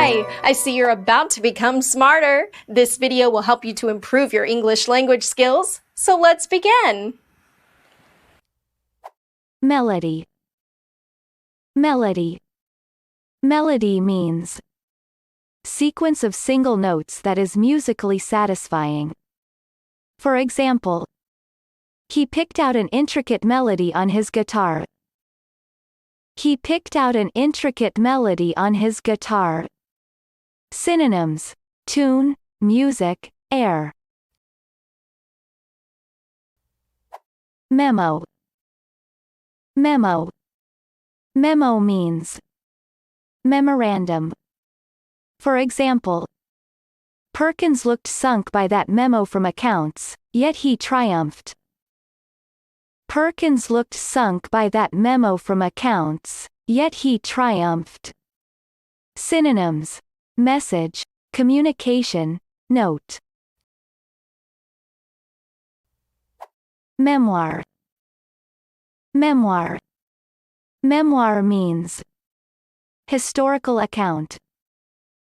Hi! I see you're about to become smarter. This video will help you to improve your English language skills. So let's begin. Melody. Melody. Melody means sequence of single notes that is musically satisfying. For example, he picked out an intricate melody on his guitar. He picked out an intricate melody on his guitar. Synonyms: tune, music, air. Memo. Memo. Memo means memorandum. For example, Perkins looked sunk by that memo from accounts, yet he triumphed. Perkins looked sunk by that memo from accounts, yet he triumphed. Synonyms: message, communication, note. Memoir. Memoir. Memoir means historical account.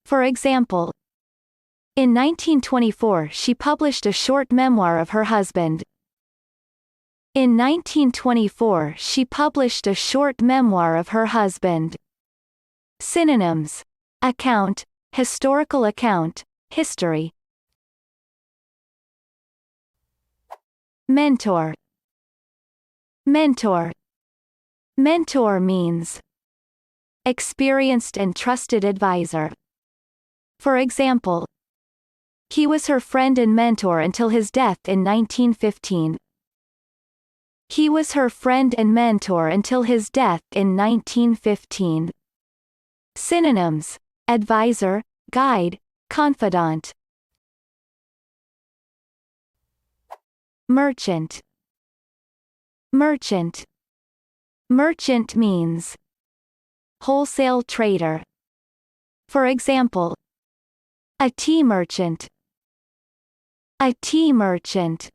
For example, in 1924 she published a short memoir of her husband. In 1924 she published a short memoir of her husband. Synonyms: account, historical account, history. Mentor. Mentor. Mentor means experienced and trusted advisor. For example, he was her friend and mentor until his death in 1915. He was her friend and mentor until his death in 1915. Synonyms: advisor, guide, confidant. Merchant. Merchant. Merchant means wholesale trader. For example, a tea merchant. A tea merchant.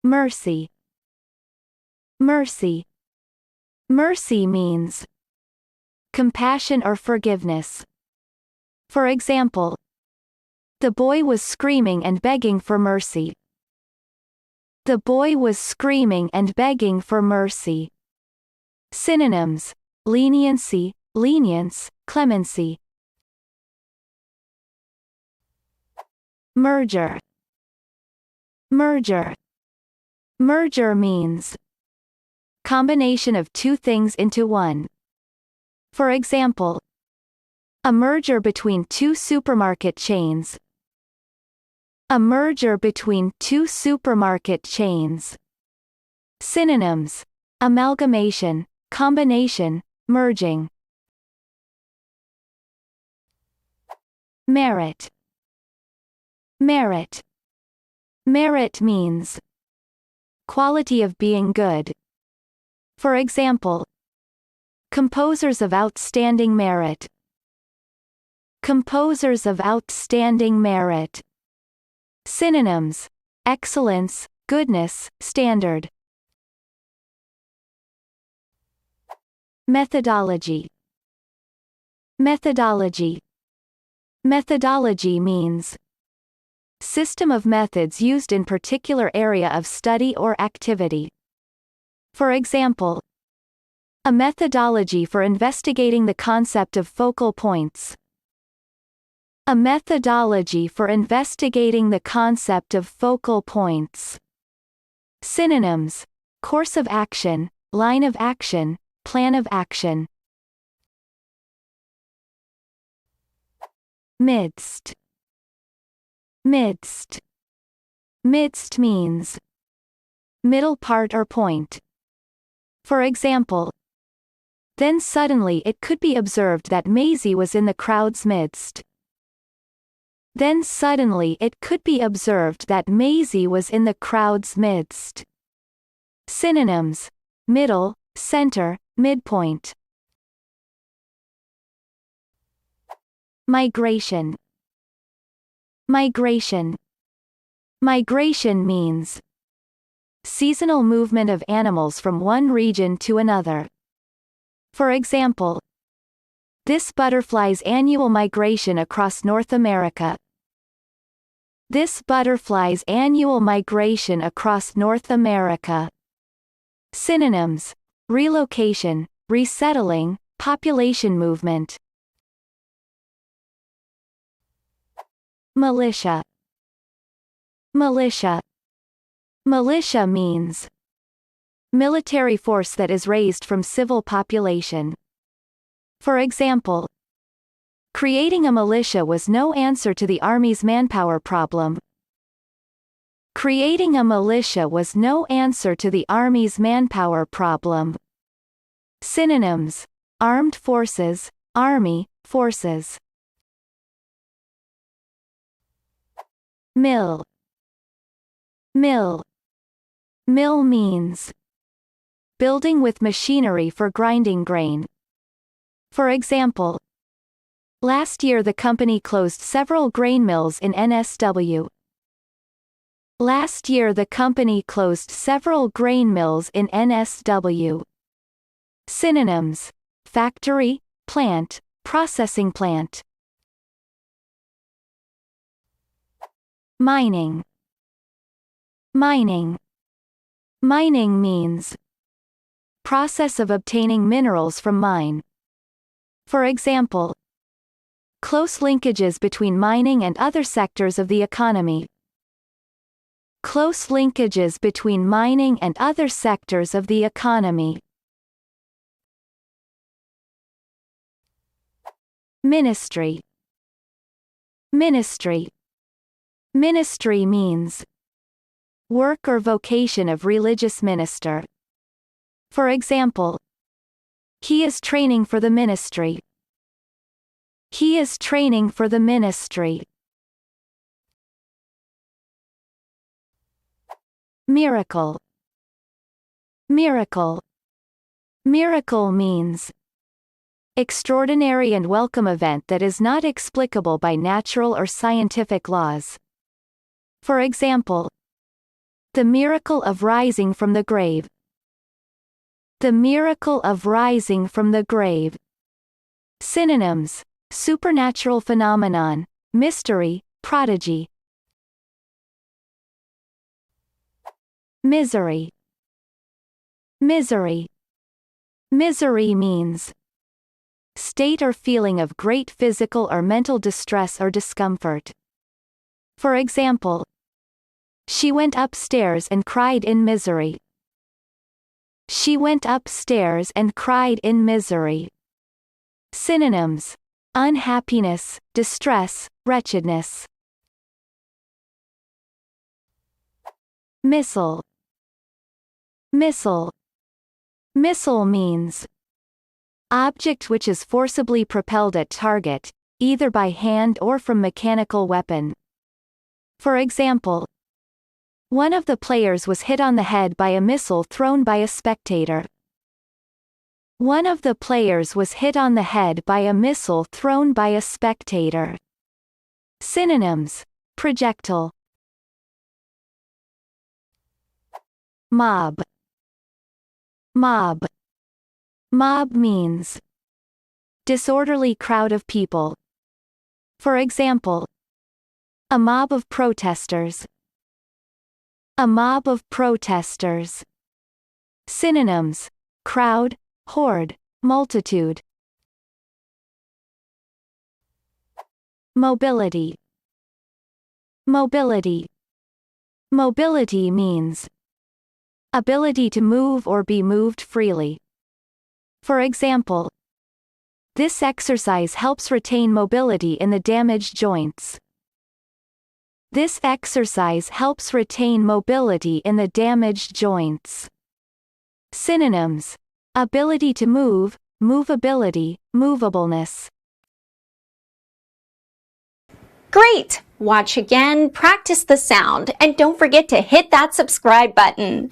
Mercy. Mercy. Mercy means compassion or forgiveness. For example, the boy was screaming and begging for mercy. The boy was screaming and begging for mercy. Synonyms: leniency, lenience, clemency. Merger. Merger. Merger means combination of two things into one. For example, a merger between two supermarket chains. A merger between two supermarket chains. Synonyms: amalgamation, combination, merging. Merit. Merit. Merit means quality of being good. For example, composers of outstanding merit. Composers of outstanding merit. Synonyms: excellence, goodness, standard. Methodology. Methodology. Methodology means system of methods used in particular area of study or activity. For example, a methodology for investigating the concept of focal points. A methodology for investigating the concept of focal points. Synonyms: course of action, line of action, plan of action. Midst. Midst. Midst means middle part or point. For example, then suddenly it could be observed that Maisie was in the crowd's midst. Then suddenly it could be observed that Maisie was in the crowd's midst. Synonyms: middle, center, midpoint. Migration. Migration. Migration means seasonal movement of animals from one region to another. For example, this butterfly's annual migration across North America. This butterfly's annual migration across North America. Synonyms: relocation, resettling, population movement. Militia. Militia. Militia means military force that is raised from civil population. For example, creating a militia was no answer to the Army's manpower problem. Creating a militia was no answer to the Army's manpower problem. Synonyms: armed forces, Army, forces. Mill. Mill. Mill means building with machinery for grinding grain. For example, last year the company closed several grain mills in NSW. Last year the company closed several grain mills in NSW. Synonyms: factory, plant, processing plant. Mining. Mining. Mining means process of obtaining minerals from mine. For example, close linkages between mining and other sectors of the economy. Close linkages between mining and other sectors of the economy. Ministry. Ministry. Ministry means work or vocation of religious minister. For example, he is training for the ministry. He is training for the ministry. Miracle. Miracle. Miracle means extraordinary and welcome event that is not explicable by natural or scientific laws. For example, the miracle of rising from the grave. The miracle of rising from the grave. Synonyms: supernatural phenomenon, mystery, prodigy. Misery. Misery. Misery means state or feeling of great physical or mental distress or discomfort. For example, she went upstairs and cried in misery. She went upstairs and cried in misery. Synonyms: unhappiness, distress, wretchedness. Missile. Missile. Missile means object which is forcibly propelled at target, either by hand or from mechanical weapon. For example, one of the players was hit on the head by a missile thrown by a spectator. One of the players was hit on the head by a missile thrown by a spectator. Synonyms: projectile. Mob. Mob. Mob means disorderly crowd of people. For example, a mob of protesters. A mob of protesters. Synonyms: crowd, horde, multitude. Mobility. Mobility. Mobility means ability to move or be moved freely. For example, this exercise helps retain mobility in the damaged joints. This exercise helps retain mobility in the damaged joints. Synonyms: ability to move, movability, movableness. Great! Watch again, practice the sound, and don't forget to hit that subscribe button.